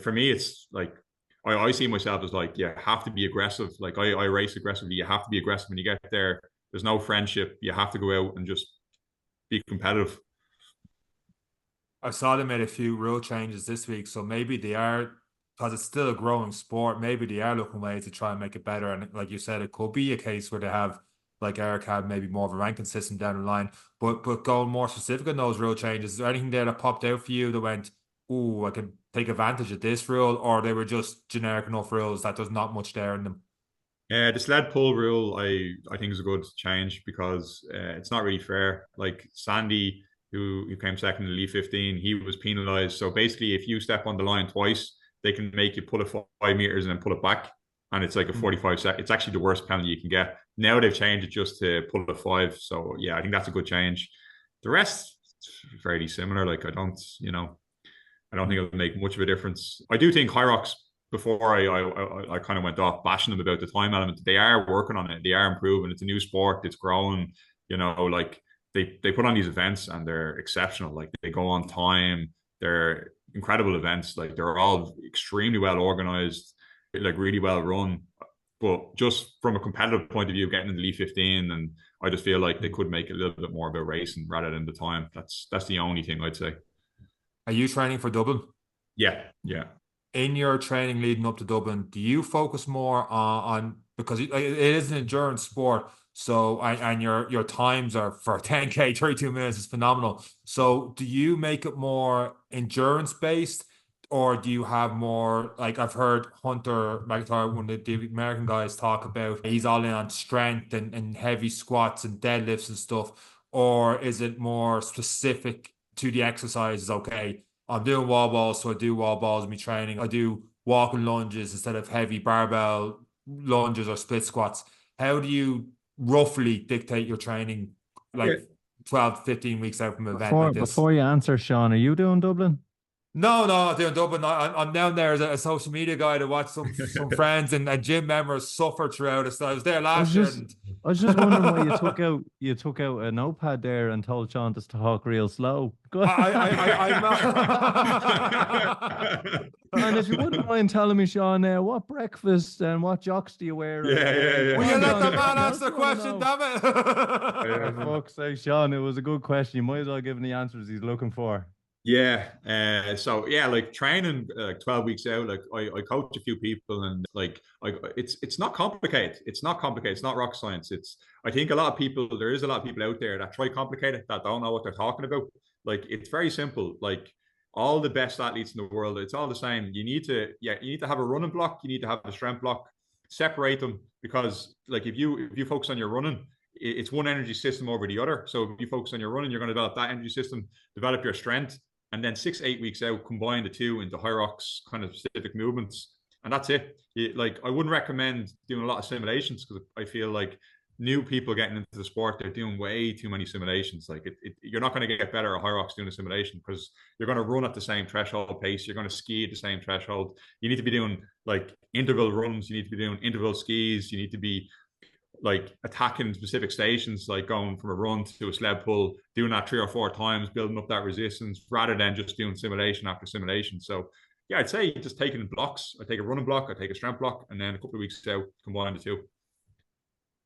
for me, it's like I see myself as like, you have to be aggressive. Like I race aggressively. You have to be aggressive when you get there. There's no friendship. You have to go out and just be competitive. I saw they made a few rule changes this week, so maybe they are, because it's still a growing sport, maybe they are looking ways to try and make it better. And like you said, it could be a case where they have, like Eric had, maybe more of a ranking system down the line. But going more specific on those rule changes, is there anything there that popped out for you that went, "Ooh, I can take advantage of this rule," or they were just generic enough rules that there's not much there in them? Yeah, the sled pull rule, I think is a good change because it's not really fair. Like Sandy, who came second in the Elite 15, he was penalised. So basically, if you step on the line twice, they can make you pull it 5 meters and then pull it back, and it's like a 45 second. It's actually the worst penalty you can get. Now they've changed it just to pull it 5. So yeah, I think that's a good change. The rest fairly similar. Like I don't think it'll make much of a difference. I do think Hyrox, before I kind of went off bashing them about the time element, they are working on it. They are improving. It's a new sport. It's growing. Like they put on these events and they're exceptional. Like they go on time. They're incredible events. Like they're all extremely well organized, like really well run. But just from a competitive point of view, getting in the Elite 15, and I just feel like they could make it a little bit more about racing rather than the time. That's the only thing I'd say. Are you training for Dublin? Yeah, yeah. In your training leading up to Dublin, do you focus more on because it is an endurance sport, so and your times are for 10K 32 minutes is phenomenal. So do you make it more endurance based, or do you have more, like I've heard Hunter McIntyre, one of the American guys, talk about he's all in on strength and heavy squats and deadlifts and stuff, or is it more specific to the exercises? Okay, I'm doing wall balls, so I do wall balls in my training. I do walking lunges instead of heavy barbell lunges or split squats. How do you roughly dictate your training, Yeah. like 12, 15 weeks out from an event Before like this? before you answer, Sean, are you doing Dublin? No, no, I'm doing Dublin. I'm down there as a social media guy to watch some friends and gym members suffer throughout it. So I was there I was last year, just and I was just wondering why you took out a notepad there and told Sean to talk real slow. Go I'm And if you wouldn't mind telling me, Sean, what breakfast and what jocks do you wear? Yeah. will you Come let on, the Sean, man I answer just the wanna question, know. damn it? For fuck's sake, Sean, it was a good question. You might as well give him the answers he's looking for. Yeah. So yeah, like training 12 weeks out, like I coach a few people, and like it's not complicated. It's not complicated. It's not rocket science. I think there is a lot of people out there that try to complicate it, that don't know what they're talking about. Like it's very simple. Like all the best athletes in the world, it's all the same. You need to have a running block, you need to have a strength block. Separate them, because like if you focus on your running, it's one energy system over the other. So if you focus on your running, you're going to develop that energy system, develop your strength, and then 6 8 weeks out, combine the two into Hyrox kind of specific movements, and that's it. I wouldn't recommend doing a lot of simulations, because I feel like new people getting into the sport, they're doing way too many simulations. Like you're not going to get better at Hyrox doing a simulation, because you're going to run at the same threshold pace, you're going to ski at the same threshold. You need to be doing like interval runs, you need to be doing interval skis, you need to be like attacking specific stations, like going from a run to a sled pull, doing that 3 or 4 times, building up that resistance, rather than just doing simulation after simulation. So yeah, I'd say just taking blocks. I take a running block, I take a strength block, and then a couple of weeks out, combine the two.